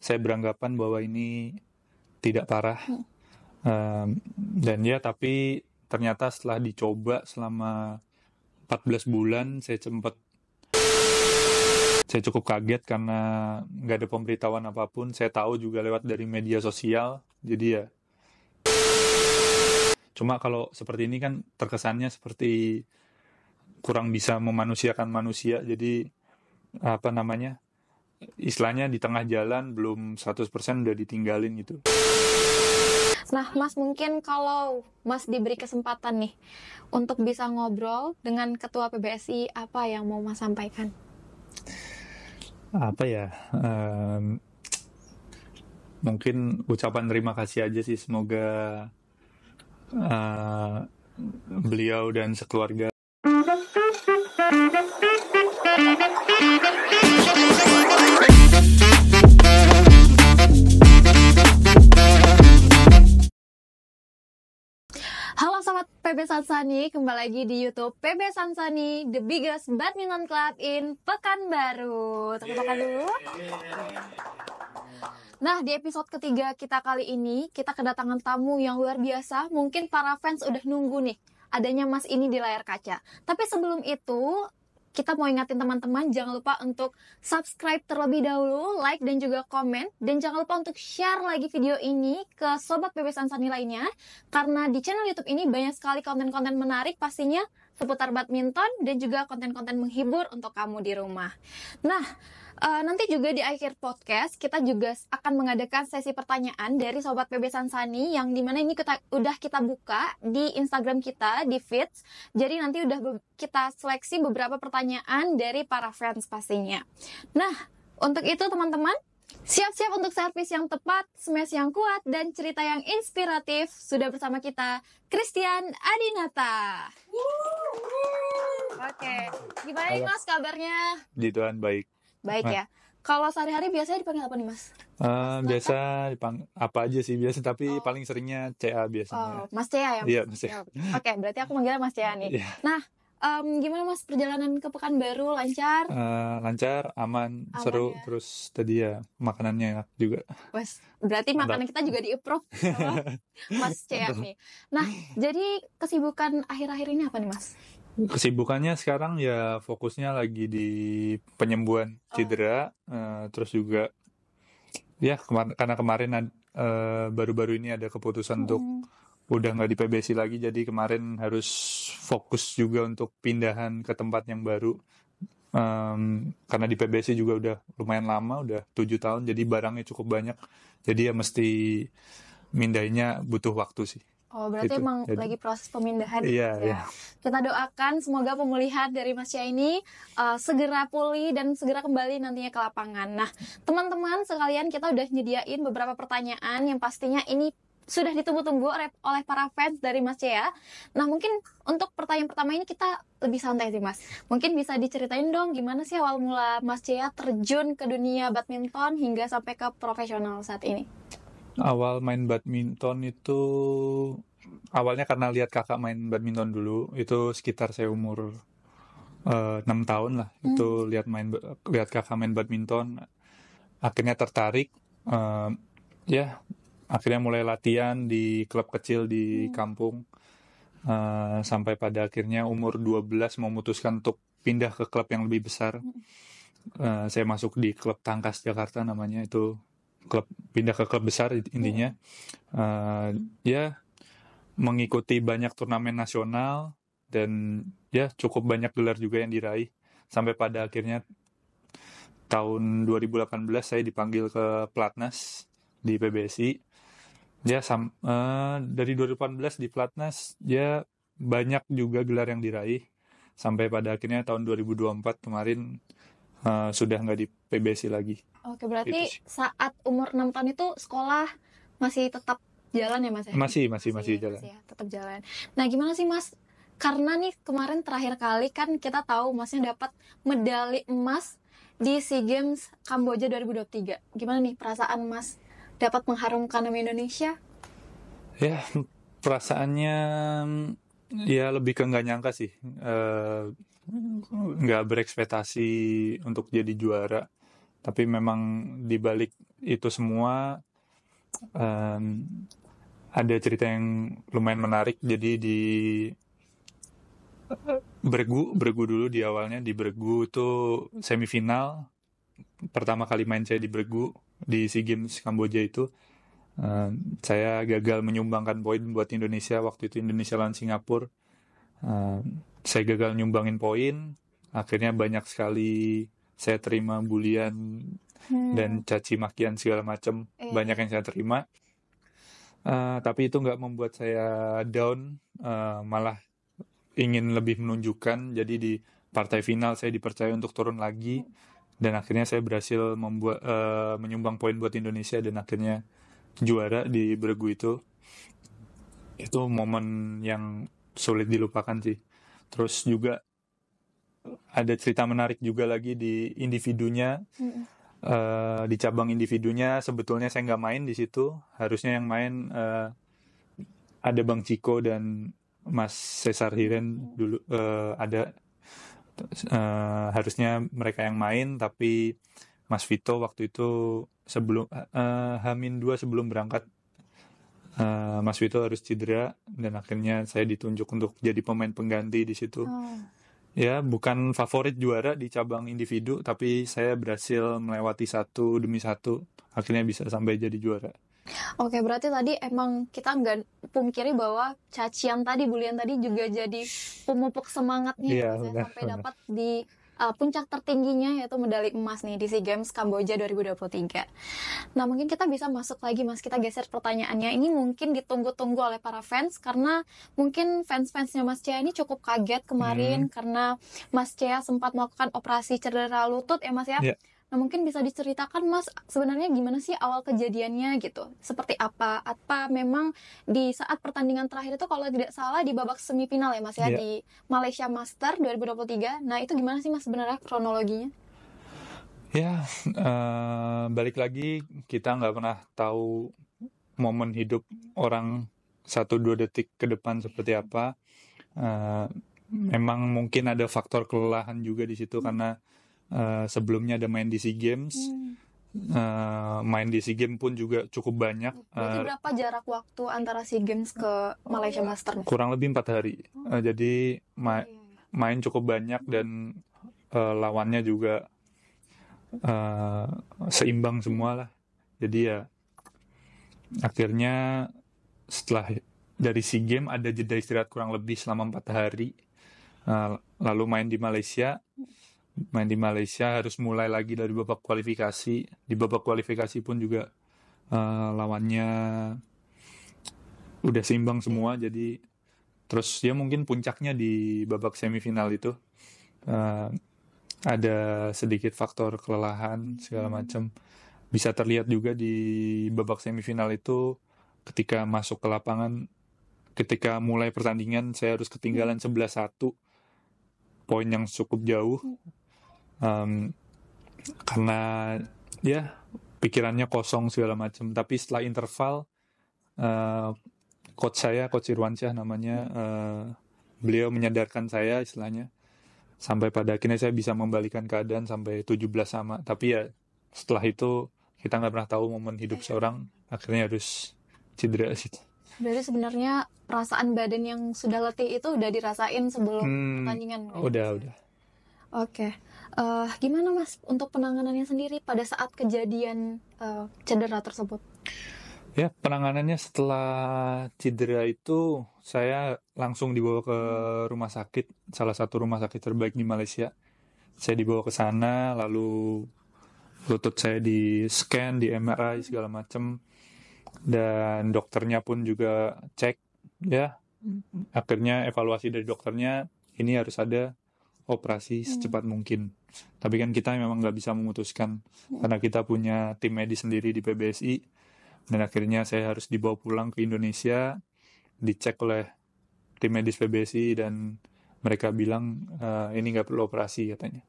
saya beranggapan bahwa ini tidak parah. Dan ya, tapi ternyata setelah dicoba selama 14 bulan, saya cukup kaget karena nggak ada pemberitahuan apapun. Saya tahu juga lewat dari media sosial. Jadi ya, cuma kalau seperti ini kan terkesannya seperti kurang bisa memanusiakan manusia. Jadi apa namanya, istilahnya di tengah jalan belum 100% udah ditinggalin gitu. Nah, Mas, mungkin kalau Mas diberi kesempatan nih untuk bisa ngobrol dengan Ketua PBSI, apa yang mau Mas sampaikan? Apa ya, mungkin ucapan terima kasih aja sih. Semoga beliau dan sekeluarga Halo Sobat PB Sansani, kembali lagi di YouTube PB Sansani, the biggest badminton club in Pekanbaru. Tepuk tangan dulu. Nah, di episode ketiga kita kali ini, kita kedatangan tamu yang luar biasa. Mungkin para fans udah nunggu nih, adanya Mas ini di layar kaca. Tapi sebelum itu, kita mau ingatin teman-teman, jangan lupa untuk subscribe terlebih dahulu, like dan juga komen. Dan jangan lupa untuk share lagi video ini ke Sobat PB Sansani lainnya. Karena di channel YouTube ini banyak sekali konten-konten menarik pastinya seputar badminton dan juga konten-konten menghibur untuk kamu di rumah. Nah, nanti juga di akhir podcast kita juga akan mengadakan sesi pertanyaan dari Sobat PB Sansani yang dimana ini udah kita buka di Instagram kita, di feeds. Jadi nanti udah kita seleksi beberapa pertanyaan dari para fans pastinya. Nah, untuk itu teman-teman, siap-siap untuk servis yang tepat, smash yang kuat, dan cerita yang inspiratif. Sudah bersama kita, Christian Adinata. Oke, gimana nih Mas kabarnya? di Tuhan baik. Baik ya. Kalau sehari-hari biasanya dipanggil apa nih Mas? Biasa apa aja sih biasa, tapi paling seringnya CA biasanya. Mas Cea ya? Iya, Mas Cea. Oke, berarti aku manggilnya Mas Cea nih. Iya. Nah, gimana Mas perjalanan ke Pekanbaru, lancar? Lancar, aman, seru, ya. Terus tadi ya makanannya enak juga. Wes, berarti makanan kita juga di-approve sama Mas Cea nih. Nah, jadi kesibukan akhir-akhir ini apa nih Mas? Kesibukannya sekarang ya fokusnya lagi di penyembuhan cedera, terus juga ya karena kemarin baru-baru ini ada keputusan untuk udah nggak di PBSI lagi, jadi kemarin harus fokus juga untuk pindahan ke tempat yang baru. Karena di PBSI juga udah lumayan lama, udah 7 tahun, jadi barangnya cukup banyak, jadi ya mesti mindahinnya butuh waktu sih. Oh, berarti emang lagi proses pemindahan. Iya, ya. Kita doakan semoga pemulihan dari Mas Cia ini segera pulih dan segera kembali nantinya ke lapangan. Nah, teman-teman sekalian, kita udah nyediain beberapa pertanyaan yang pastinya ini sudah ditunggu-tunggu oleh para fans dari Mas Cia. Nah, mungkin untuk pertanyaan pertama ini kita lebih santai sih Mas. Mungkin bisa diceritain dong gimana sih awal mula Mas Cia terjun ke dunia badminton hingga sampai ke profesional saat ini? Awal main badminton itu awalnya karena lihat kakak main badminton dulu. Itu sekitar saya umur 6 tahun lah. Itu lihat kakak main badminton, akhirnya tertarik. Ya, akhirnya mulai latihan di klub kecil di kampung, sampai pada akhirnya umur 12 memutuskan untuk pindah ke klub yang lebih besar. Saya masuk di klub Tangkas Jakarta namanya, itu pindah ke klub besar intinya. Ya, mengikuti banyak turnamen nasional dan ya cukup banyak gelar juga yang diraih, sampai pada akhirnya tahun 2018 saya dipanggil ke Platnas di PBSI. Ya, dari 2018 di Platnas ya banyak juga gelar yang diraih, sampai pada akhirnya tahun 2024 kemarin sudah nggak di PBSI lagi. Oke, berarti saat umur 6 tahun itu sekolah masih tetap jalan ya Mas ya? Masih jalan. Ya, tetap jalan. Nah, gimana sih Mas? Karena nih kemarin terakhir kali kan kita tahu Masnya dapat medali emas di SEA Games Kamboja 2023. Gimana nih perasaan Mas dapat mengharumkan nama Indonesia? Ya, perasaannya ya lebih ke nggak nyangka sih. Nggak berekspektasi untuk jadi juara. Tapi memang di balik itu semua ada cerita yang lumayan menarik. Jadi di Bregu dulu di awalnya. Di Bregu itu semifinal. Pertama kali main saya di Bregu di SEA Games Kamboja itu. Saya gagal menyumbangkan poin buat Indonesia. Waktu itu Indonesia lawan Singapura. Saya gagal nyumbangin poin. Akhirnya banyak sekali saya terima bulian dan caci makian segala macam. Banyak yang saya terima. Tapi itu nggak membuat saya down. Malah ingin lebih menunjukkan. Jadi di partai final saya dipercaya untuk turun lagi. Dan akhirnya saya berhasil menyumbang poin buat Indonesia. Dan akhirnya juara di Bregu itu. Itu momen yang sulit dilupakan sih. Terus juga ada cerita menarik juga lagi di individunya. Di cabang individunya sebetulnya saya nggak main di situ. Harusnya yang main ada Bang Ciko dan Mas Cesar Hiren dulu ada. Harusnya mereka yang main, tapi Mas Vito waktu itu sebelum H-2 sebelum berangkat, Mas Vito harus cedera dan akhirnya saya ditunjuk untuk jadi pemain pengganti di situ. Ya, bukan favorit juara di cabang individu, tapi saya berhasil melewati satu demi satu, akhirnya bisa sampai jadi juara. Oke, berarti tadi emang kita nggak pungkiri bahwa cacian tadi, bulian tadi juga jadi pemupuk semangatnya Iya, Mas, ya, benar, sampai benar. dapat di puncak tertingginya yaitu medali emas nih di SEA Games Kamboja 2023. Nah, mungkin kita bisa masuk lagi Mas, kita geser pertanyaannya. Ini mungkin ditunggu-tunggu oleh para fans karena mungkin fans-fansnya Mas Cea ini cukup kaget kemarin karena Mas Cea sempat melakukan operasi cedera lutut ya Mas ya. Iya. Nah, mungkin bisa diceritakan Mas sebenarnya gimana sih awal kejadiannya gitu? Seperti apa? Apa memang di saat pertandingan terakhir itu kalau tidak salah di babak semifinal ya Mas ya, Iya. di Malaysia Master 2023. Nah, itu gimana sih Mas sebenarnya kronologinya? Ya, balik lagi kita nggak pernah tahu momen hidup orang 1-2 detik ke depan seperti apa. Memang mungkin ada faktor kelelahan juga di situ karena sebelumnya ada main di SEA Games. Main di SEA Games pun juga cukup banyak. Berarti berapa jarak waktu antara SEA Games ke Malaysia Master? Kurang lebih 4 hari. Jadi main cukup banyak dan lawannya juga seimbang semua lah. Jadi ya akhirnya setelah dari SEA Games ada jeda istirahat kurang lebih selama 4 hari. Lalu main di Malaysia harus mulai lagi dari babak kualifikasi. Di babak kualifikasi pun juga lawannya udah seimbang semua. Jadi terus ya mungkin puncaknya di babak semifinal itu ada sedikit faktor kelelahan segala macam. Bisa terlihat juga di babak semifinal itu ketika masuk ke lapangan, ketika mulai pertandingan saya harus ketinggalan 11-1, poin yang cukup jauh. Karena ya pikirannya kosong segala macam. Tapi setelah interval, coach Irwansyah namanya, beliau menyadarkan saya istilahnya, sampai pada akhirnya saya bisa membalikan keadaan sampai 17 sama. Tapi ya setelah itu kita nggak pernah tahu momen hidup seorang, akhirnya harus cedera sih. Berarti sebenarnya perasaan badan yang sudah letih itu udah dirasain sebelum pertandingan. Udah. Oke. Gimana Mas untuk penanganannya sendiri pada saat kejadian cedera tersebut? Ya, penanganannya setelah cedera itu saya langsung dibawa ke rumah sakit, salah satu rumah sakit terbaik di Malaysia. Saya dibawa ke sana, lalu lutut saya di scan, di MRI segala macam, dan dokternya pun juga cek. Ya, akhirnya evaluasi dari dokternya ini harus ada operasi secepat mungkin. Tapi kan kita memang nggak bisa memutuskan karena kita punya tim medis sendiri di PBSI. Dan akhirnya saya harus dibawa pulang ke Indonesia, dicek oleh tim medis PBSI dan mereka bilang ini nggak perlu operasi katanya.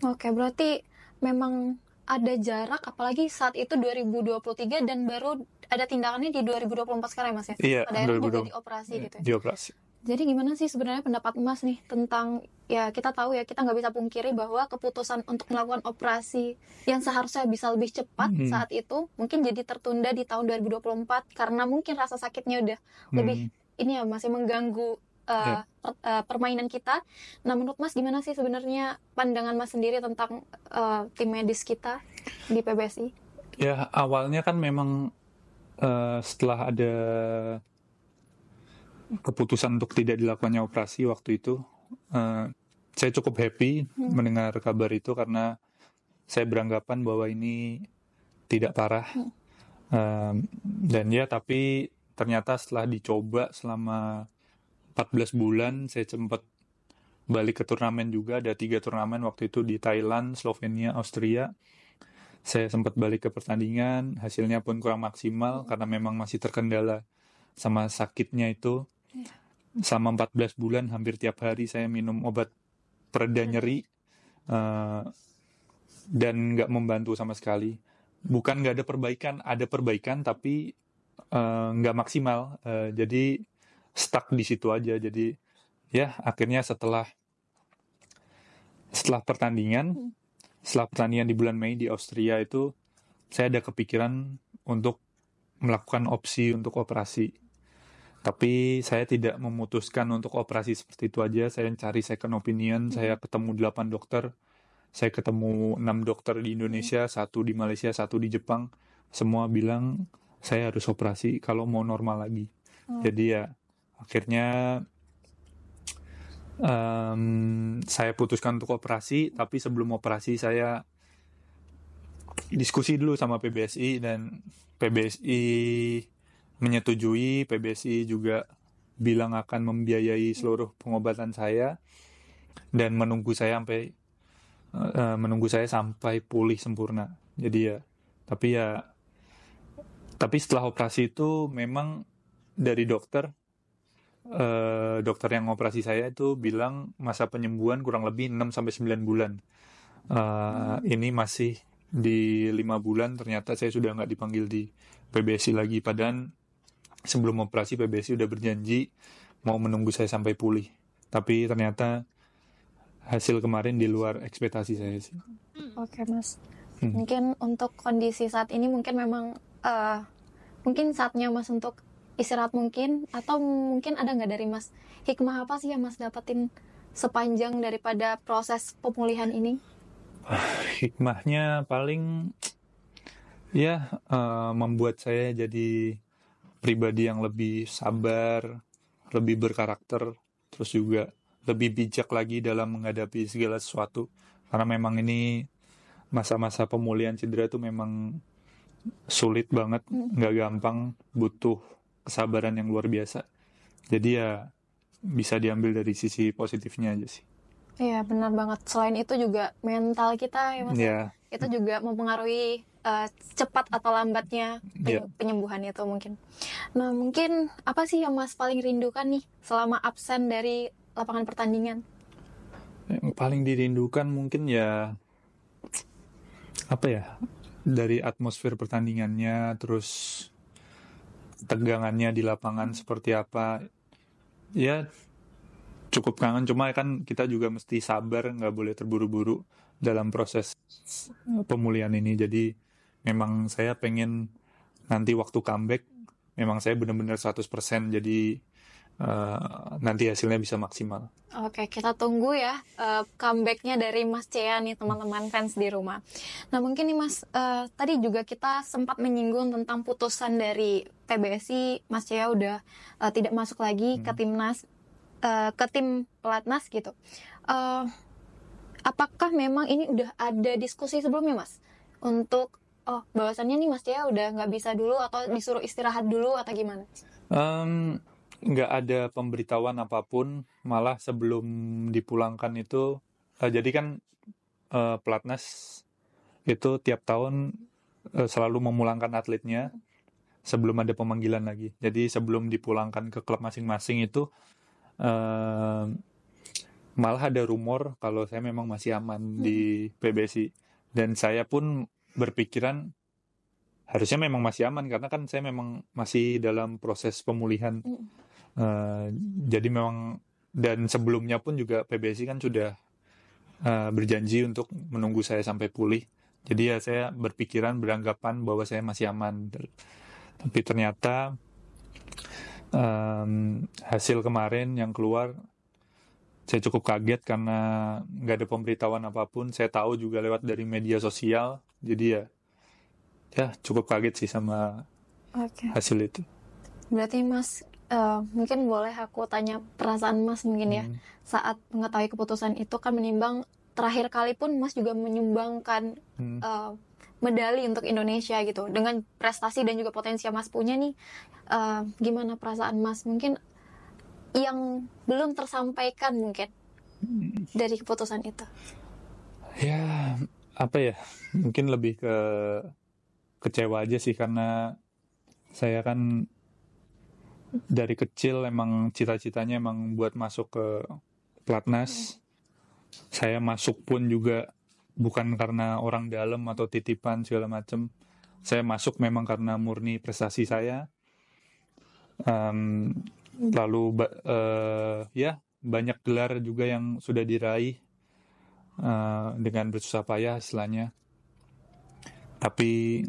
Oke, berarti memang ada jarak, apalagi saat itu 2023 dan baru ada tindakannya di 2024 sekarang ya Mas ya? Iya, Pada akhirnya juga dioperasi gitu ya? Dioperasi. Jadi gimana sih sebenarnya pendapat Mas nih tentang, ya kita tahu ya, kita nggak bisa pungkiri bahwa keputusan untuk melakukan operasi yang seharusnya bisa lebih cepat Hmm, saat itu mungkin jadi tertunda di tahun 2024 karena mungkin rasa sakitnya udah lebih hmm, ini ya, masih mengganggu ya, permainan kita. Nah, menurut Mas gimana sih sebenarnya pandangan Mas sendiri tentang tim medis kita di PBSI? ya awalnya kan memang setelah ada keputusan untuk tidak dilakukannya operasi waktu itu, eh, saya cukup happy mendengar kabar itu karena saya beranggapan bahwa ini tidak parah. Dan ya, tapi ternyata setelah dicoba selama 14 bulan, saya sempat balik ke turnamen juga. Ada 3 turnamen waktu itu di Thailand, Slovenia, Austria. Saya sempat balik ke pertandingan, hasilnya pun kurang maksimal karena memang masih terkendala sama sakitnya itu. Selama 14 bulan, hampir tiap hari saya minum obat pereda nyeri, eh, dan nggak membantu sama sekali. Bukan nggak ada perbaikan, tapi nggak maksimal. Jadi stuck di situ aja. Jadi ya akhirnya setelah pertandingan, di bulan Mei di Austria itu, saya ada kepikiran untuk melakukan opsi untuk operasi. Tapi saya tidak memutuskan untuk operasi seperti itu aja. Saya cari second opinion, saya ketemu 8 dokter, saya ketemu 6 dokter di Indonesia, 1 di Malaysia, 1 di Jepang. Semua bilang saya harus operasi kalau mau normal lagi. Jadi ya akhirnya saya putuskan untuk operasi, tapi sebelum operasi saya diskusi dulu sama PBSI dan PBSI menyetujui. PBSI juga bilang akan membiayai seluruh pengobatan saya dan menunggu saya sampai pulih sempurna. Jadi ya, tapi setelah operasi itu memang dari dokter yang operasi saya itu bilang masa penyembuhan kurang lebih 6 sampai 9 bulan. Ini masih di 5 bulan, ternyata saya sudah nggak dipanggil di PBSI lagi. Padahal sebelum operasi PBSI udah berjanji mau menunggu saya sampai pulih. Tapi ternyata hasil kemarin di luar ekspektasi saya sih. Oke, Mas. Mungkin untuk kondisi saat ini mungkin memang mungkin saatnya Mas untuk istirahat mungkin, atau mungkin ada nggak dari Mas hikmah apa sih yang Mas dapetin sepanjang daripada proses pemulihan ini? Hikmahnya paling ya membuat saya jadi pribadi yang lebih sabar, lebih berkarakter, terus juga lebih bijak lagi dalam menghadapi segala sesuatu. Karena memang ini masa-masa pemulihan cedera itu memang sulit banget, nggak gampang, butuh kesabaran yang luar biasa. Jadi ya bisa diambil dari sisi positifnya aja sih. Iya, benar banget. Selain itu juga mental kita ya Mas ya. Ya, Itu juga mempengaruhi cepat atau lambatnya ya. penyembuhan itu mungkin. Nah, mungkin apa sih yang Mas paling rindukan nih selama absen dari lapangan pertandingan? Yang paling dirindukan mungkin ya apa ya, dari atmosfer pertandingannya, terus tegangannya di lapangan seperti apa. Ya cukup kangen, cuma kan kita juga mesti sabar, nggak boleh terburu-buru dalam proses pemulihan ini. Jadi memang saya pengen nanti waktu comeback memang saya benar-benar 100%, jadi nanti hasilnya bisa maksimal. Oke, kita tunggu ya comebacknya dari Mas Cea nih teman-teman fans di rumah. Nah mungkin nih Mas, tadi juga kita sempat menyinggung tentang putusan dari PBSI, Mas Cea udah tidak masuk lagi ke timnas, ke tim pelatnas gitu. Apakah memang ini udah ada diskusi sebelumnya Mas? Untuk bahwasannya nih Mas Cea udah nggak bisa dulu atau disuruh istirahat dulu atau gimana? Nggak ada pemberitahuan apapun, malah sebelum dipulangkan itu, jadi kan pelatnas itu tiap tahun selalu memulangkan atletnya sebelum ada pemanggilan lagi. Jadi sebelum dipulangkan ke klub masing-masing itu malah ada rumor kalau saya memang masih aman di PBSI. Dan saya pun berpikiran harusnya memang masih aman karena kan saya memang masih dalam proses pemulihan. Jadi memang, dan sebelumnya pun juga PBSI kan sudah berjanji untuk menunggu saya sampai pulih. Jadi ya saya beranggapan bahwa saya masih aman. Tapi ternyata hasil kemarin yang keluar, saya cukup kaget karena nggak ada pemberitahuan apapun. Saya tahu juga lewat dari media sosial. Jadi ya cukup kaget sih sama Oke. hasil itu. Berarti Mas, mungkin boleh aku tanya perasaan Mas mungkin ya, saat mengetahui keputusan itu kan menimbang terakhir kali pun Mas juga menyumbangkan medali untuk Indonesia gitu. Dengan prestasi dan juga potensi yang Mas punya nih, gimana perasaan Mas? Mungkin yang belum tersampaikan mungkin dari keputusan itu. Ya, apa ya? Mungkin lebih ke kecewa aja sih, karena saya kan dari kecil emang cita-citanya emang buat masuk ke Platnas. Saya masuk pun juga bukan karena orang dalam atau titipan segala macam. Saya masuk memang karena murni prestasi saya. Lalu ya banyak gelar juga yang sudah diraih dengan bersusah payah istilahnya. Tapi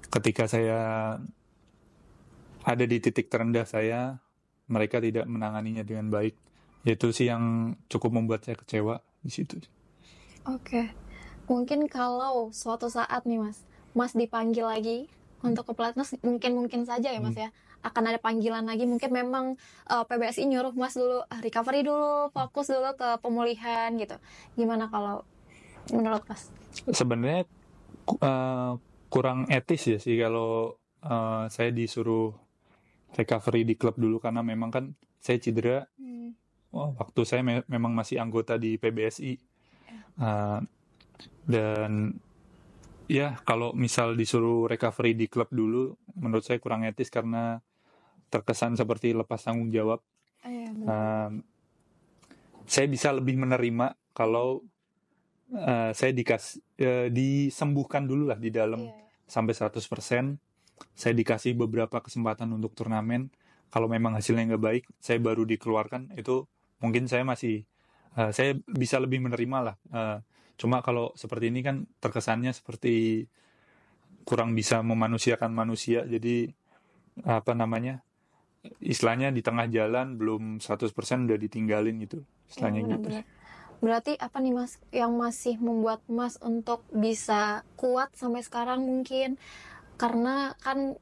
ketika saya ada di titik terendah saya, mereka tidak menanganinya dengan baik. Itu sih yang cukup membuat saya kecewa di situ. Oke. Mungkin kalau suatu saat nih Mas dipanggil lagi untuk ke Pelatnas, mungkin saja ya Mas ya, akan ada panggilan lagi. Mungkin memang PBSI nyuruh Mas dulu recovery dulu, fokus dulu ke pemulihan gitu. Gimana kalau menurut Mas? Sebenarnya kurang etis ya sih kalau saya disuruh recovery di klub dulu, karena memang kan saya cedera waktu saya memang masih anggota di PBSI. Dan ya kalau misal disuruh recovery di klub dulu, menurut saya kurang etis karena terkesan seperti lepas tanggung jawab. Saya bisa lebih menerima kalau saya disembuhkan dulu lah di dalam sampai 100%. Saya dikasih beberapa kesempatan untuk turnamen. Kalau memang hasilnya nggak baik, saya baru dikeluarkan. Itu mungkin saya masih saya bisa lebih menerima lah. Cuma kalau seperti ini kan terkesannya seperti kurang bisa memanusiakan manusia. Jadi apa namanya, istilahnya di tengah jalan belum 100% udah ditinggalin gitu. Istilahnya gitu. Berarti apa nih Mas yang masih membuat Mas untuk bisa kuat sampai sekarang mungkin? Karena kan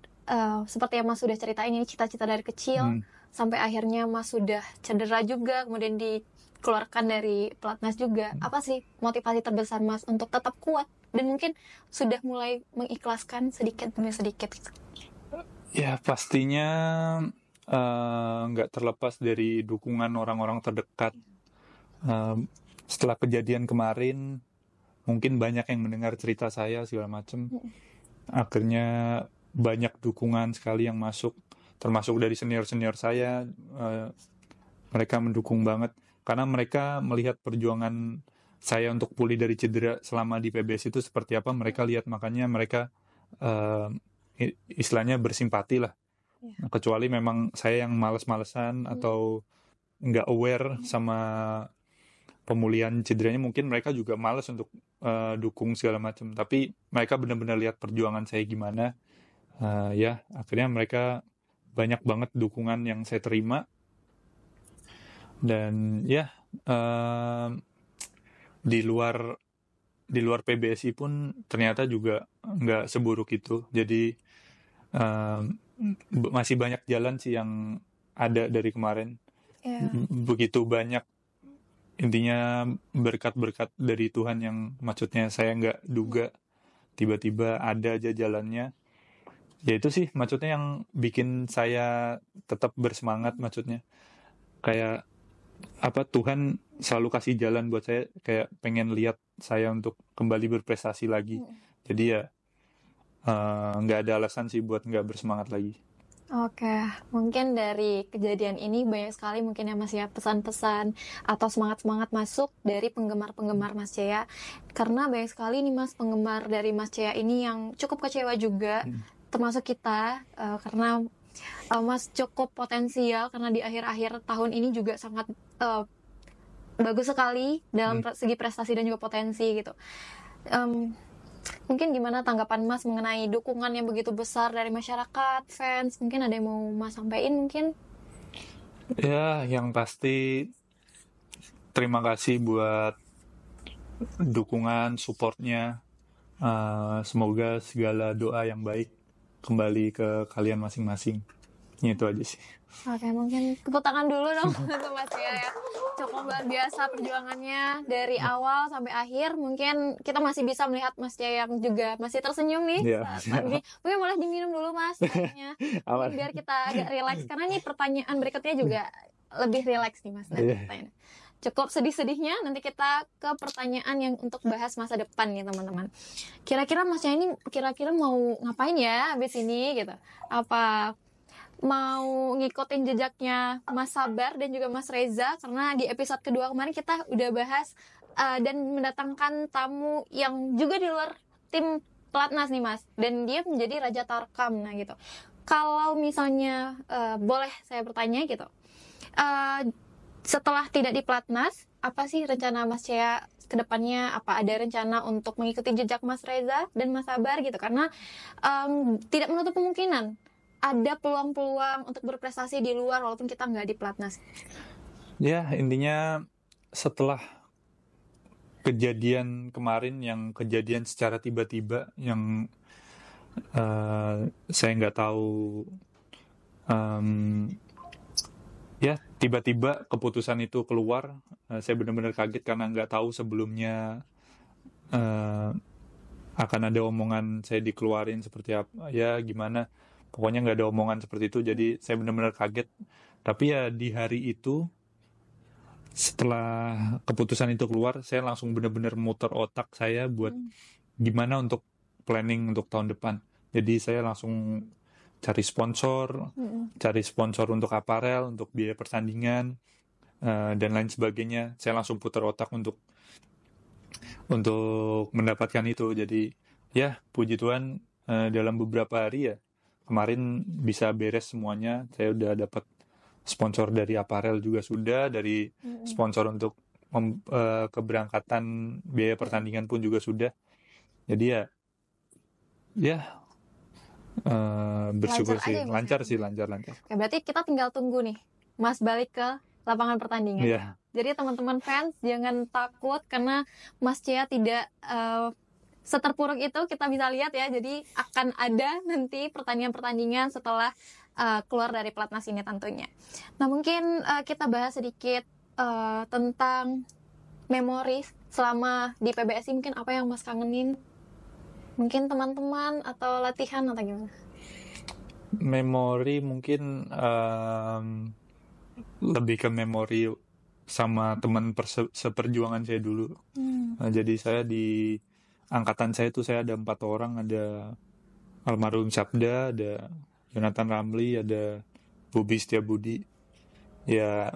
seperti yang Mas sudah ceritain, ini cita-cita dari kecil sampai akhirnya Mas sudah cedera juga, kemudian dikeluarkan dari Pelatnas juga. Apa sih motivasi terbesar Mas untuk tetap kuat dan mungkin sudah mulai mengikhlaskan sedikit demi sedikit? Ya pastinya nggak terlepas dari dukungan orang-orang terdekat. Setelah kejadian kemarin, mungkin banyak yang mendengar cerita saya segala macam. Akhirnya banyak dukungan sekali yang masuk, termasuk dari senior-senior saya. Mereka mendukung banget karena mereka melihat perjuangan saya untuk pulih dari cedera selama di PBS itu seperti apa. Mereka lihat, makanya mereka istilahnya bersimpati lah. Kecuali memang saya yang males-malesan atau nggak aware sama pemulihan cederanya, mungkin mereka juga malas untuk dukung segala macam. Tapi mereka benar-benar lihat perjuangan saya gimana. Ya akhirnya mereka banyak banget dukungan yang saya terima. Dan ya di luar PBSI pun ternyata juga nggak seburuk itu. Jadi masih banyak jalan sih yang ada dari kemarin. Begitu banyak, intinya berkat-berkat dari Tuhan yang maksudnya saya nggak duga, tiba-tiba ada aja jalannya. Ya itu sih maksudnya yang bikin saya tetap bersemangat. Maksudnya kayak apa, Tuhan selalu kasih jalan buat saya, kayak pengen lihat saya untuk kembali berprestasi lagi. Jadi ya nggak ada alasan sih buat nggak bersemangat lagi. Oke, mungkin dari kejadian ini banyak sekali mungkin ya Mas ya pesan-pesan atau semangat-semangat masuk dari penggemar-penggemar Mas Cea. Karena banyak sekali nih Mas penggemar dari Mas Cea ini yang cukup kecewa juga, termasuk kita, karena Mas cukup potensial karena di akhir-akhir tahun ini juga sangat bagus sekali dalam segi prestasi dan juga potensi gitu. Mungkin gimana tanggapan Mas mengenai dukungan yang begitu besar dari masyarakat, fans? Mungkin ada yang mau Mas sampaikan mungkin? Ya, yang pasti terima kasih buat dukungan, supportnya. Semoga segala doa yang baik kembali ke kalian masing-masing. Itu aja sih. Oke, mungkin tepuk tangan dulu dong untuk Mas ya. Cukup luar biasa perjuangannya dari awal sampai akhir. Mungkin kita masih bisa melihat Mas Jaya yang juga masih tersenyum nih Iya. saat ini. Mungkin boleh diminum dulu Mas kopinya. Aman. Biar kita agak rileks karena nih pertanyaan berikutnya juga lebih rileks nih Mas. Iya. Cukup sedih-sedihnya, nanti kita ke pertanyaan yang untuk bahas masa depan nih teman-teman. Kira-kira Mas Jaya ini kira-kira mau ngapain ya habis ini gitu? Apa mau ngikutin jejaknya Mas Sabar dan juga Mas Reza, karena di episode kedua kemarin kita udah bahas dan mendatangkan tamu yang juga di luar tim pelatnas nih Mas, dan dia menjadi Raja Tarkam. Nah gitu, kalau misalnya boleh saya bertanya gitu, setelah tidak di pelatnas, apa sih rencana Mas Cia ke depannya? Apa ada rencana untuk mengikuti jejak Mas Reza dan Mas Sabar gitu? Karena tidak menutup kemungkinan ada peluang-peluang untuk berprestasi di luar walaupun kita nggak di pelatnas. Ya, intinya setelah kejadian kemarin yang kejadian secara tiba-tiba yang saya nggak tahu, ya tiba-tiba keputusan itu keluar, saya benar-benar kaget karena nggak tahu sebelumnya akan ada omongan saya dikeluarin seperti apa, ya gimana, pokoknya nggak ada omongan seperti itu, jadi saya benar-benar kaget. Tapi ya di hari itu setelah keputusan itu keluar, saya langsung benar-benar muter otak saya buat gimana untuk planning untuk tahun depan. Jadi saya langsung cari sponsor untuk aparel, untuk biaya pertandingan, dan lain sebagainya. Saya langsung putar otak untuk mendapatkan itu. Jadi ya puji Tuhan, dalam beberapa hari ya kemarin bisa beres semuanya. Saya udah dapat sponsor dari aparel juga sudah, dari sponsor untuk keberangkatan biaya pertandingan pun juga sudah. Jadi ya bersyukur Lancar sih, aja ya, Mas, lancar ya? sih, lancar. Oke, berarti kita tinggal tunggu nih Mas balik ke lapangan pertandingan. Iya. Jadi teman-teman fans jangan takut karena Mas Cia tidak seterpuruk itu, kita bisa lihat ya. Jadi akan ada nanti pertandingan-pertandingan setelah keluar dari pelatnas ini tentunya. Nah mungkin kita bahas sedikit tentang memori selama di PBSI. Mungkin apa yang Mas kangenin? Mungkin teman-teman atau latihan atau gimana? Memori mungkin lebih ke memori sama teman seperjuangan saya dulu. Nah, jadi saya di angkatan saya itu saya ada 4 orang, ada almarhum Sabda, ada Jonathan Ramli, ada Bobi Setiabudi. Ya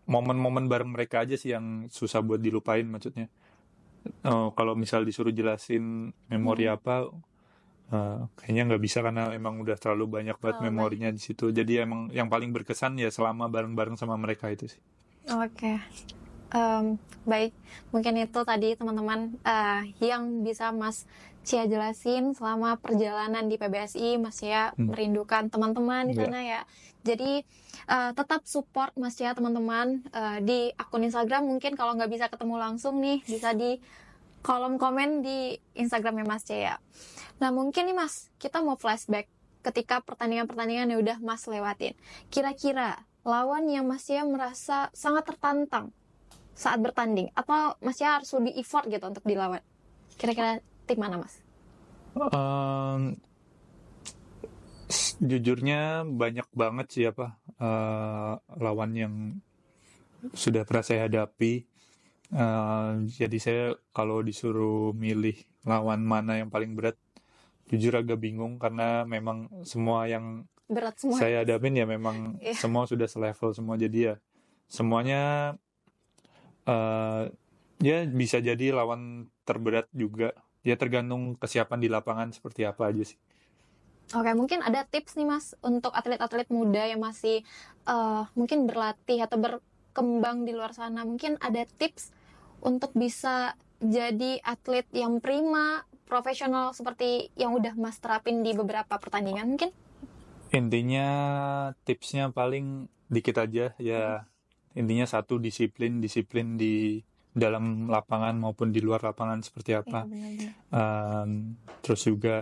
momen-momen bareng mereka aja sih yang susah buat dilupain, maksudnya. Kalau misal disuruh jelasin memori apa, kayaknya nggak bisa karena emang udah terlalu banyak banget memorinya di situ. Jadi emang yang paling berkesan ya selama bareng-bareng sama mereka itu sih. Oke. Baik, mungkin itu tadi teman-teman yang bisa Mas Cia jelasin selama perjalanan di PBSI. Mas Cia merindukan teman-teman di sana ya. Jadi tetap support Mas Cia teman-teman di akun Instagram. Mungkin kalau nggak bisa ketemu langsung nih, bisa di kolom komen di Instagramnya Mas Cia. Nah mungkin nih Mas, kita mau flashback ketika pertandingan-pertandingan yang udah Mas lewatin. Kira-kira lawan yang Mas Cia merasa sangat tertantang saat bertanding, atau Mas Cia harus lebih effort gitu untuk dilawan? Kira-kira tim mana Mas? Jujurnya banyak banget sih lawan yang sudah pernah saya hadapi. Jadi saya kalau disuruh milih lawan mana yang paling berat, jujur agak bingung karena memang semua yang berat semua saya hadapin ya memang semua sudah selevel semua. Jadi ya semuanya ya bisa jadi lawan terberat juga. Ya tergantung kesiapan di lapangan seperti apa aja sih. Oke, mungkin ada tips nih Mas untuk atlet-atlet muda yang masih mungkin berlatih atau berkembang di luar sana. Mungkin ada tips untuk bisa jadi atlet yang prima, profesional seperti yang udah Mas terapin di beberapa pertandingan mungkin? Intinya tipsnya paling dikit aja ya. Intinya satu, disiplin di dalam lapangan maupun di luar lapangan seperti Iya, apa. benar-benar. Terus juga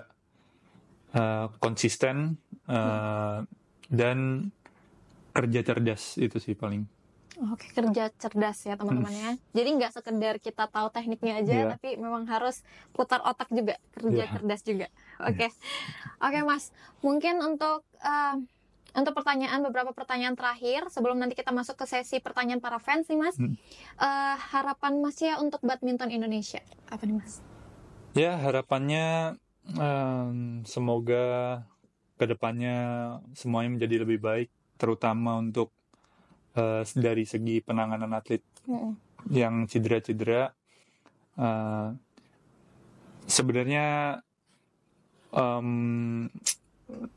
konsisten dan kerja cerdas, itu sih paling. Oke, kerja cerdas ya teman-teman ya. Jadi nggak sekedar kita tahu tekniknya aja, Iya, tapi memang harus putar otak juga, kerja iya. cerdas juga. Oke, oke Mas. Mungkin untuk beberapa pertanyaan terakhir sebelum nanti kita masuk ke sesi pertanyaan para fans nih Mas. Hmm. Harapan Mas ya untuk badminton Indonesia apa nih Mas? Ya, harapannya semoga kedepannya semuanya menjadi lebih baik, terutama untuk dari segi penanganan atlet yang cedera-cedera. Sebenarnya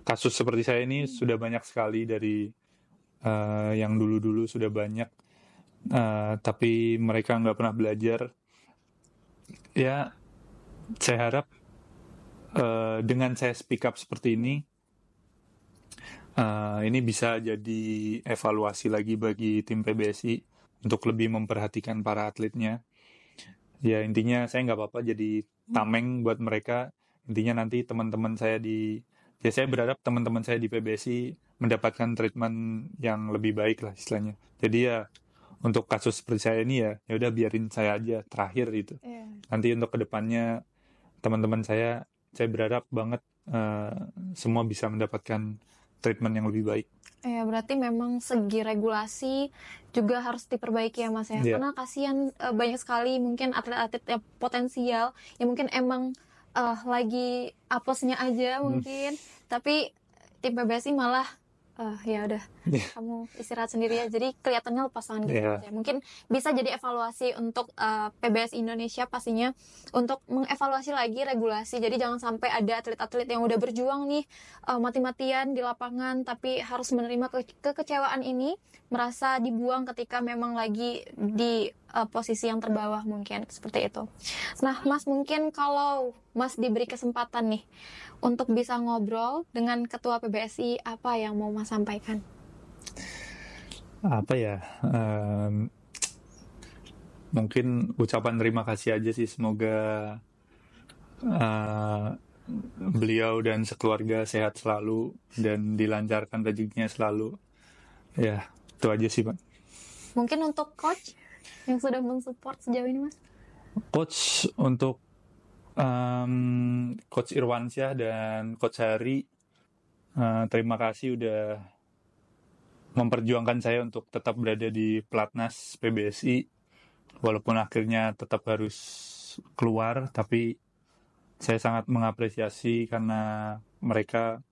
kasus seperti saya ini sudah banyak sekali dari yang dulu-dulu sudah banyak, tapi mereka nggak pernah belajar. Ya, saya harap dengan saya speak up seperti ini bisa jadi evaluasi lagi bagi tim PBSI untuk lebih memperhatikan para atletnya. Ya, intinya saya nggak apa-apa jadi tameng buat mereka. Intinya nanti teman-teman saya saya berharap teman-teman saya di PBSI mendapatkan treatment yang lebih baik lah istilahnya. Jadi ya untuk kasus seperti saya ini ya udah biarin saya aja terakhir gitu. Nanti untuk kedepannya teman-teman saya berharap banget semua bisa mendapatkan treatment yang lebih baik. Ya, berarti memang segi regulasi juga harus diperbaiki ya Mas ya. Iya. Karena kasihan banyak sekali mungkin atlet-atlet yang potensial yang mungkin emang lagi apesnya aja mungkin, tapi tim PBSI malah ya udah kamu istirahat sendiri ya. Jadi kelihatannya lepas tangan gitu Iya. aja. Mungkin bisa jadi evaluasi untuk PBSI Indonesia pastinya untuk mengevaluasi lagi regulasi. Jadi jangan sampai ada atlet-atlet yang udah berjuang nih mati-matian di lapangan tapi harus menerima kekecewaan ini, merasa dibuang ketika memang lagi di posisi yang terbawah mungkin seperti itu. Nah, Mas mungkin kalau Mas diberi kesempatan nih untuk bisa ngobrol dengan Ketua PBSI, apa yang mau Mas sampaikan? Apa ya? Mungkin ucapan terima kasih aja sih. Semoga beliau dan sekeluarga sehat selalu dan dilancarkan rezekinya selalu. Ya, itu aja sih, Pak. Mungkin untuk coach yang sudah mensupport sejauh ini, Mas? Coach untuk Coach Irwansyah dan Coach Hari, terima kasih udah memperjuangkan saya untuk tetap berada di pelatnas PBSI, walaupun akhirnya tetap harus keluar, tapi saya sangat mengapresiasi karena mereka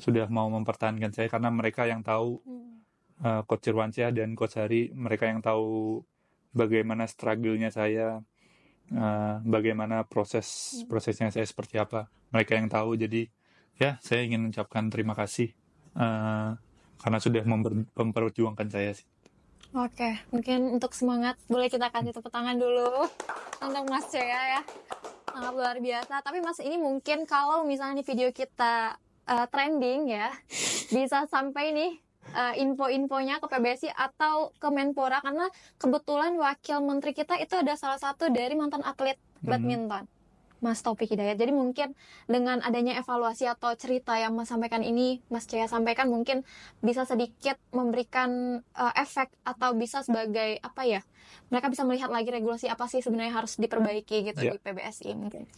sudah mau mempertahankan saya, karena mereka yang tahu, Coach Irwansyah dan Coach Hari, mereka yang tahu bagaimana struggle-nya saya, bagaimana prosesnya saya seperti apa, mereka yang tahu. Jadi ya saya ingin mengucapkan terima kasih karena sudah memperjuangkan saya sih. Oke, mungkin untuk semangat boleh kita kasih tepuk tangan dulu untuk Mas Cea ya, sangat luar biasa. Tapi Mas ini mungkin kalau misalnya video kita trending ya, bisa sampai nih info-infonya ke PBSI atau ke Menpora, karena kebetulan wakil menteri kita itu ada salah satu dari mantan atlet badminton, Mas Taufik Hidayat. Jadi mungkin dengan adanya evaluasi atau cerita yang Mas sampaikan ini, Mas Cea sampaikan, mungkin bisa sedikit memberikan efek atau bisa sebagai apa ya, mereka bisa melihat lagi regulasi apa sih sebenarnya harus diperbaiki gitu di PBSI mungkin.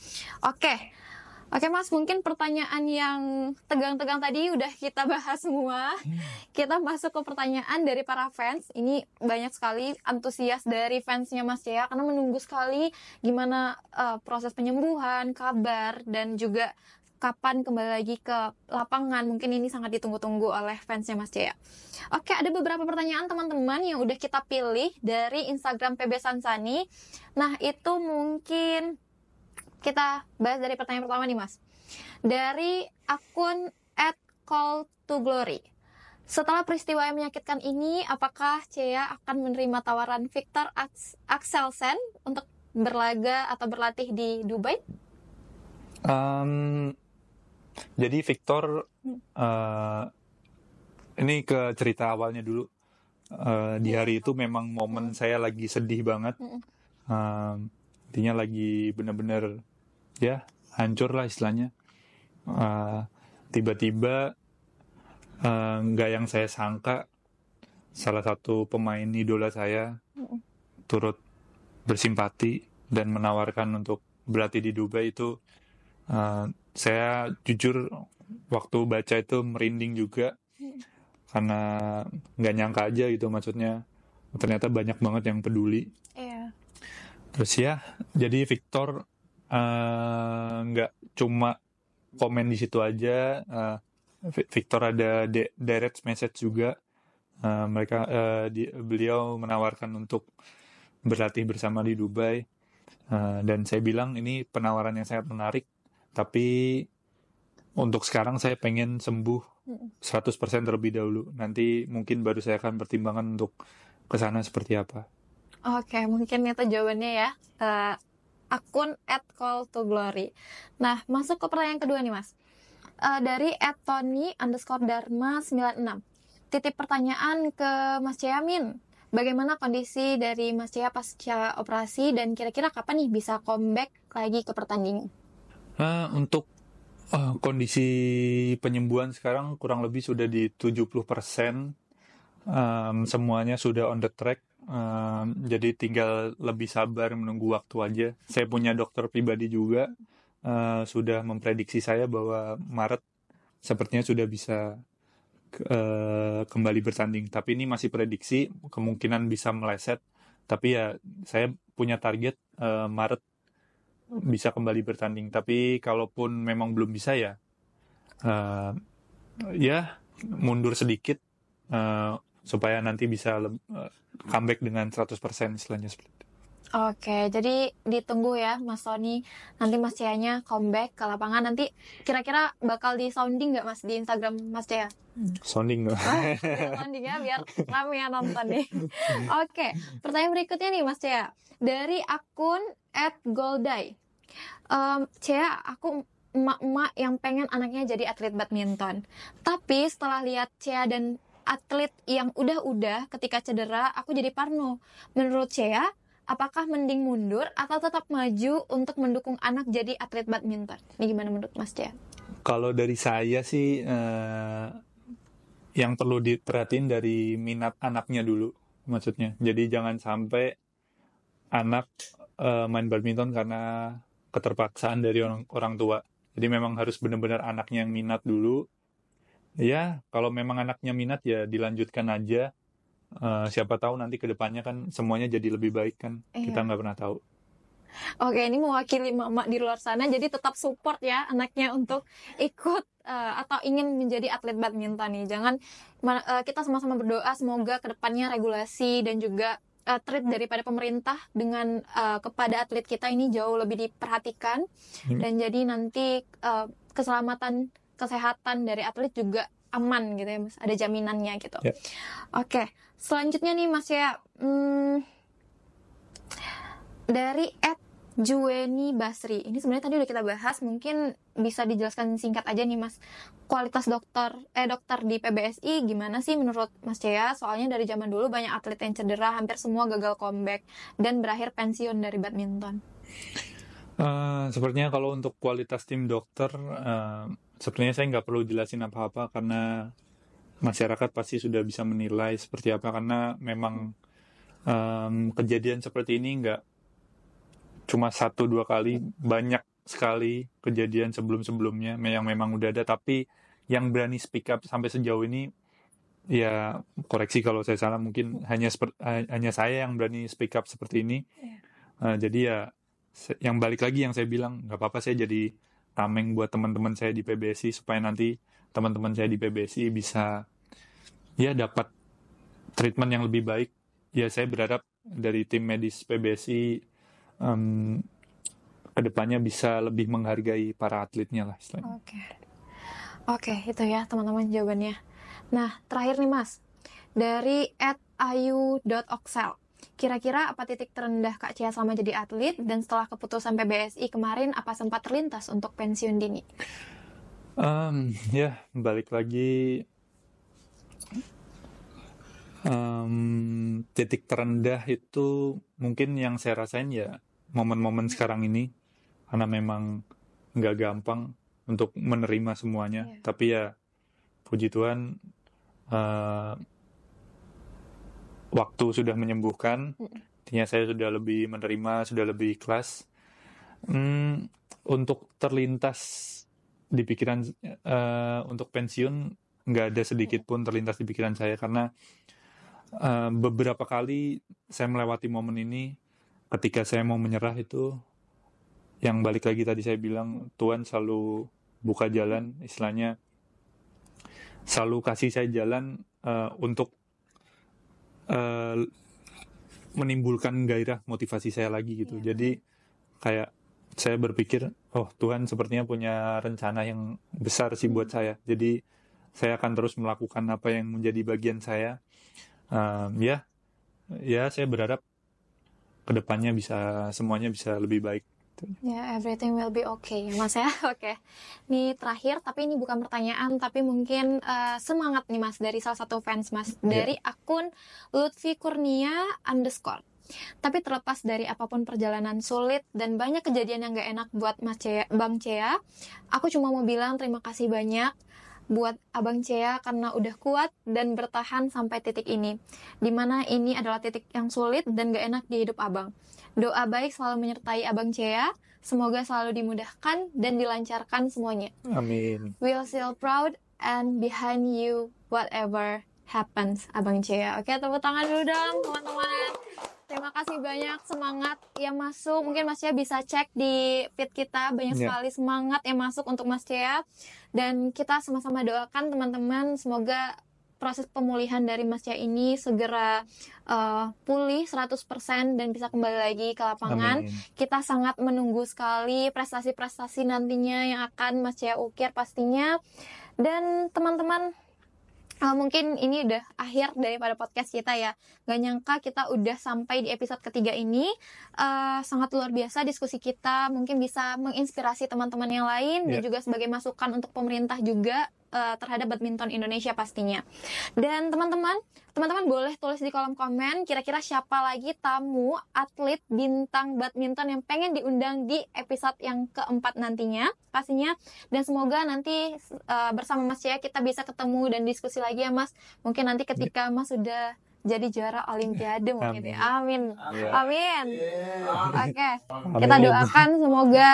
Oke Mas, mungkin pertanyaan yang tegang-tegang tadi udah kita bahas semua. Kita masuk ke pertanyaan dari para fans. Ini banyak sekali antusias dari fansnya Mas Cea karena menunggu sekali gimana proses penyembuhan, kabar, dan juga kapan kembali lagi ke lapangan. Mungkin ini sangat ditunggu-tunggu oleh fansnya Mas Cea. Oke, ada beberapa pertanyaan teman-teman yang udah kita pilih dari Instagram PB Sansani. Nah, itu mungkin kita bahas dari pertanyaan pertama nih Mas. Dari akun @call2glory. Setelah peristiwa yang menyakitkan ini, apakah Cea akan menerima tawaran Viktor Axelsen untuk berlaga atau berlatih di Dubai? Jadi Victor, ini ke cerita awalnya dulu. Di hari itu memang momen saya lagi sedih banget. Intinya lagi bener-bener ya hancur lah istilahnya. Tiba-tiba nggak yang saya sangka, salah satu pemain idola saya turut bersimpati dan menawarkan untuk berlatih di Dubai. Itu saya jujur waktu baca itu merinding juga, karena nggak nyangka aja gitu, maksudnya ternyata banyak banget yang peduli. Iya. Terus ya, jadi Victor nggak cuma komen di situ aja. Victor ada direct message juga. Beliau menawarkan untuk berlatih bersama di Dubai. Dan saya bilang ini penawaran yang sangat menarik, tapi untuk sekarang saya pengen sembuh 100% terlebih dahulu. Nanti mungkin baru saya akan pertimbangkan untuk kesana seperti apa. Oke, mungkin itu jawabannya ya. Akun @call2glory. Nah, masuk ke pertanyaan kedua nih Mas. Dari @tony_dharma96. Titip pertanyaan ke Mas Ceamin. Bagaimana kondisi dari Mas Cea pasca operasi dan kira-kira kapan nih bisa comeback lagi ke pertandingan? Untuk kondisi penyembuhan sekarang kurang lebih sudah di 70%. Semuanya sudah on the track. Jadi tinggal lebih sabar menunggu waktu aja. Saya punya dokter pribadi juga, sudah memprediksi saya bahwa Maret sepertinya sudah bisa kembali bertanding. Tapi ini masih prediksi, kemungkinan bisa meleset. Tapi ya saya punya target Maret bisa kembali bertanding. Tapi kalaupun memang belum bisa ya mundur sedikit supaya nanti bisa comeback dengan 100% istilahnya seperti itu. Oke, jadi ditunggu ya Mas Tony. Nanti Mas Ceanya comeback ke lapangan. Nanti kira-kira bakal di sounding nggak Mas di Instagram Mas Cea? Sounding nggak? Sounding ya biar rame ya nonton nih. Oke, pertanyaan berikutnya nih Mas Cea. Dari akun @goldai. Cea, aku emak-emak yang pengen anaknya jadi atlet badminton. Tapi setelah lihat Cea dan atlet yang udah-udah ketika cedera, aku jadi parno. Menurut Cea, apakah mending mundur atau tetap maju untuk mendukung anak jadi atlet badminton? Ini gimana menurut Mas Cea? Kalau dari saya sih, yang perlu diperhatiin dari minat anaknya dulu, maksudnya. Jadi jangan sampai anak main badminton karena keterpaksaan dari orang tua. Jadi memang harus benar-benar anaknya yang minat dulu. Ya, kalau memang anaknya minat ya dilanjutkan aja. Siapa tahu nanti ke depannya kan semuanya jadi lebih baik kan. Kita nggak pernah tahu. Oke, ini mewakili mama di luar sana, jadi tetap support ya anaknya untuk ikut atau ingin menjadi atlet badminton nih. Jangan kita sama-sama berdoa semoga kedepannya regulasi dan juga treat daripada pemerintah dengan kepada atlet kita ini jauh lebih diperhatikan dan jadi nanti keselamatan kesehatan dari atlet juga aman gitu ya Mas, ada jaminannya gitu. Yeah. Oke, selanjutnya nih Mas ya, dari @Juweni Basri. Ini sebenarnya tadi udah kita bahas, mungkin bisa dijelaskan singkat aja nih Mas. Kualitas dokter di PBSI gimana sih menurut Mas Cea? Soalnya dari zaman dulu banyak atlet yang cedera, hampir semua gagal comeback dan berakhir pensiun dari badminton. Sepertinya kalau untuk kualitas tim dokter, sebenarnya saya nggak perlu jelasin apa-apa karena masyarakat pasti sudah bisa menilai seperti apa, karena memang kejadian seperti ini nggak cuma 1-2 kali, banyak sekali kejadian sebelum-sebelumnya yang memang udah ada, tapi yang berani speak up sampai sejauh ini, ya koreksi kalau saya salah, mungkin hanya saya yang berani speak up seperti ini. Jadi ya yang balik lagi yang saya bilang, nggak apa-apa saya jadi tameng buat teman-teman saya di PBSI supaya nanti teman-teman saya di PBSI bisa ya dapat treatment yang lebih baik. Ya saya berharap dari tim medis PBSI kedepannya bisa lebih menghargai para atletnya lah istilahnya. Oke, itu ya teman-teman jawabannya. Nah, terakhir nih Mas, dari @ayu.oxel. Kira-kira apa titik terendah Kak Cia selama jadi atlet, dan setelah keputusan PBSI kemarin apa sempat terlintas untuk pensiun dini? Ya, balik lagi, titik terendah itu mungkin yang saya rasain ya momen-momen sekarang ini, karena memang nggak gampang untuk menerima semuanya. Iya. Tapi ya puji Tuhan, waktu sudah menyembuhkan. Artinya saya sudah lebih menerima, sudah lebih ikhlas. Untuk terlintas di pikiran, untuk pensiun nggak ada sedikit pun terlintas di pikiran saya, karena beberapa kali saya melewati momen ini ketika saya mau menyerah. Itu yang balik lagi tadi saya bilang, Tuhan selalu buka jalan, istilahnya selalu kasih saya jalan untuk menimbulkan gairah motivasi saya lagi gitu. Jadi kayak saya berpikir, oh Tuhan sepertinya punya rencana yang besar sih buat saya. Jadi saya akan terus melakukan apa yang menjadi bagian saya. Ya saya berharap kedepannya semuanya bisa lebih baik. Ya, everything will be okay ya Mas ya. Oke. Ini terakhir, tapi ini bukan pertanyaan, tapi mungkin semangat nih Mas dari salah satu fans Mas, dari akun Lutfi Kurnia _ Tapi terlepas dari apapun perjalanan sulit dan banyak kejadian yang gak enak buat Bang Cea, aku cuma mau bilang terima kasih banyak buat Abang Cea karena udah kuat dan bertahan sampai titik ini, dimana ini adalah titik yang sulit dan gak enak di hidup Abang. Doa baik selalu menyertai Abang Cea, semoga selalu dimudahkan dan dilancarkan semuanya. Amin. We'll still proud and behind you whatever happens, Abang Cea. Oke, tepuk tangan dulu dong teman-teman. Terima kasih banyak, semangat yang masuk. Mungkin Mas Cea bisa cek di feed kita, banyak sekali semangat yang masuk untuk Mas Cea. Dan kita sama-sama doakan teman-teman, semoga proses pemulihan dari Mas Cea ini segera pulih 100% dan bisa kembali lagi ke lapangan. Amin. Kita sangat menunggu sekali prestasi-prestasi nantinya yang akan Mas Cea ukir pastinya. Dan teman-teman, mungkin ini udah akhir daripada podcast kita ya. Gak nyangka kita udah sampai di episode ketiga ini. Sangat luar biasa diskusi kita. Mungkin bisa menginspirasi teman-teman yang lain dan juga sebagai masukan untuk pemerintah juga terhadap badminton Indonesia pastinya. Dan teman-teman boleh tulis di kolom komen kira-kira siapa lagi tamu atlet bintang badminton yang pengen diundang di episode yang keempat nantinya pastinya. Dan semoga nanti bersama Mas Cea kita bisa ketemu dan diskusi lagi ya Mas. Mungkin nanti ketika Mas sudah jadi juara Olimpiade mungkin ya. Amin. Oke. Kita doakan semoga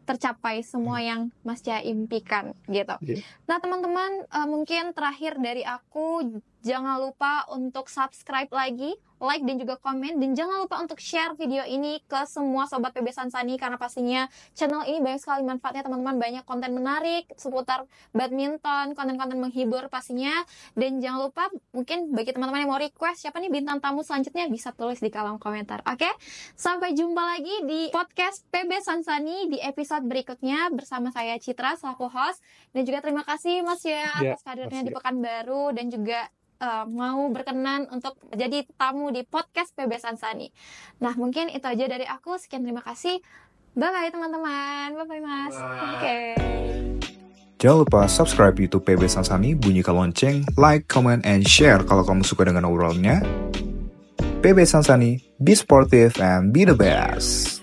tercapai semua yang Mas Cea impikan gitu. Nah teman-teman, mungkin terakhir dari aku, jangan lupa untuk subscribe lagi, like dan juga komen, dan jangan lupa untuk share video ini ke semua sobat PB Sansani, karena pastinya channel ini banyak sekali manfaatnya teman-teman, banyak konten menarik seputar badminton, konten-konten menghibur pastinya. Dan jangan lupa, mungkin bagi teman-teman yang mau request siapa nih bintang tamu selanjutnya, bisa tulis di kolom komentar. Oke, sampai jumpa lagi di podcast PB Sansani di episode berikutnya bersama saya Citra selaku host. Dan juga terima kasih Mas Cea atas hadirnya di Pekanbaru dan juga mau berkenan untuk jadi tamu di podcast PB Sansani. Nah, mungkin itu aja dari aku. Sekian, terima kasih. Bye-bye teman-teman. Bye-bye Mas. Oke. Jangan lupa subscribe YouTube PB Sansani, bunyikan lonceng, like, comment, and share kalau kamu suka dengan obrolannya. PB Sansani, be sportive and be the best.